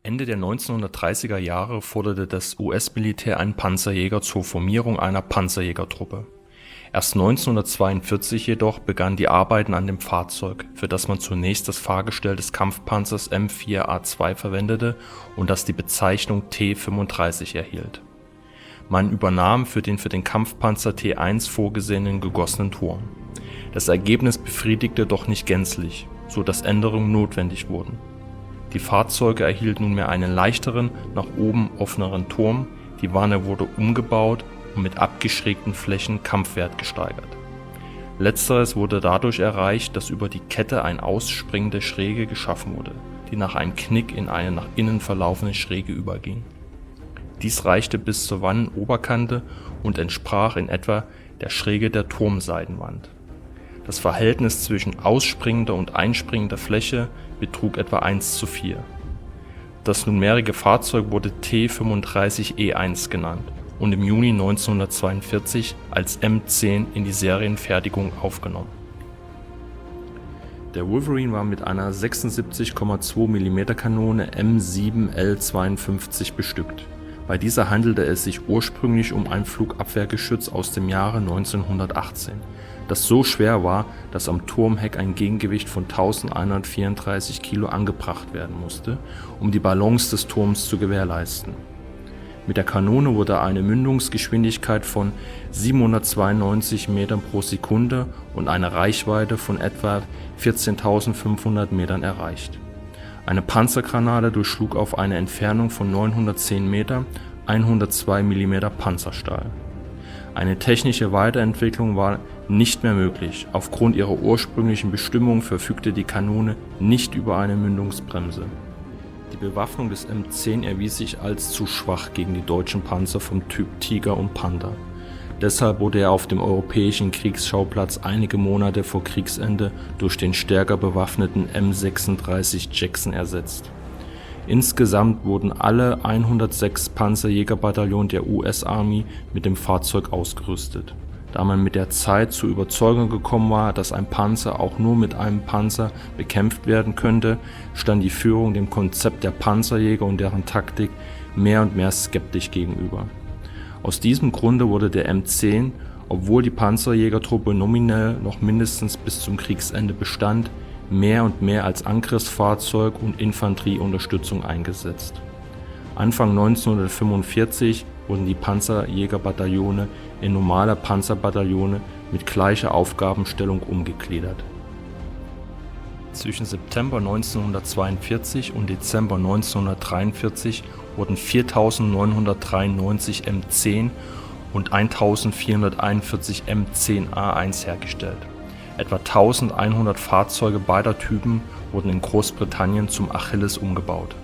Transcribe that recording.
Ende der 1930er Jahre forderte das US-Militär einen Panzerjäger zur Formierung einer Panzerjägertruppe. Erst 1942 jedoch begannen die Arbeiten an dem Fahrzeug, für das man zunächst das Fahrgestell des Kampfpanzers M4A2 verwendete und das die Bezeichnung T-35 erhielt. Man übernahm für den Kampfpanzer T1 vorgesehenen gegossenen Turm. Das Ergebnis befriedigte doch nicht gänzlich, so dass Änderungen notwendig wurden. Die Fahrzeuge erhielten nunmehr einen leichteren, nach oben offeneren Turm, die Wanne wurde umgebaut und mit abgeschrägten Flächen Kampfwert gesteigert. Letzteres wurde dadurch erreicht, dass über die Kette eine ausspringende Schräge geschaffen wurde, die nach einem Knick in eine nach innen verlaufende Schräge überging. Dies reichte bis zur Wannenoberkante und entsprach in etwa der Schräge der Turmseitenwand. Das Verhältnis zwischen ausspringender und einspringender Fläche betrug etwa 1:4. Das nunmehrige Fahrzeug wurde T-35E1 genannt und im Juni 1942 als M10 in die Serienfertigung aufgenommen. Der Wolverine war mit einer 76,2 mm Kanone M7L52 bestückt. Bei dieser handelte es sich ursprünglich um ein Flugabwehrgeschütz aus dem Jahre 1918, das so schwer war, dass am Turmheck ein Gegengewicht von 1134 Kilo angebracht werden musste, um die Balance des Turms zu gewährleisten. Mit der Kanone wurde eine Mündungsgeschwindigkeit von 792 Metern pro Sekunde und eine Reichweite von etwa 14.500 Metern erreicht. Eine Panzergranate durchschlug auf eine Entfernung von 910 Meter 102 mm Panzerstahl. Eine technische Weiterentwicklung war nicht mehr möglich. Aufgrund ihrer ursprünglichen Bestimmung verfügte die Kanone nicht über eine Mündungsbremse. Die Bewaffnung des M10 erwies sich als zu schwach gegen die deutschen Panzer vom Typ Tiger und Panther. Deshalb wurde er auf dem europäischen Kriegsschauplatz einige Monate vor Kriegsende durch den stärker bewaffneten M36 Jackson ersetzt. Insgesamt wurden alle 106 Panzerjägerbataillone der US Army mit dem Fahrzeug ausgerüstet. Da man mit der Zeit zur Überzeugung gekommen war, dass ein Panzer auch nur mit einem Panzer bekämpft werden könnte, stand die Führung dem Konzept der Panzerjäger und deren Taktik mehr und mehr skeptisch gegenüber. Aus diesem Grunde wurde der M10, obwohl die Panzerjägertruppe nominell noch mindestens bis zum Kriegsende bestand, mehr und mehr als Angriffsfahrzeug und Infanterieunterstützung eingesetzt. Anfang 1945 wurden die Panzerjägerbataillone in normale Panzerbataillone mit gleicher Aufgabenstellung umgegliedert. Zwischen September 1942 und Dezember 1943 wurden 4.993 M10 und 1.441 M10A1 hergestellt. Etwa 1.100 Fahrzeuge beider Typen wurden in Großbritannien zum Achilles umgebaut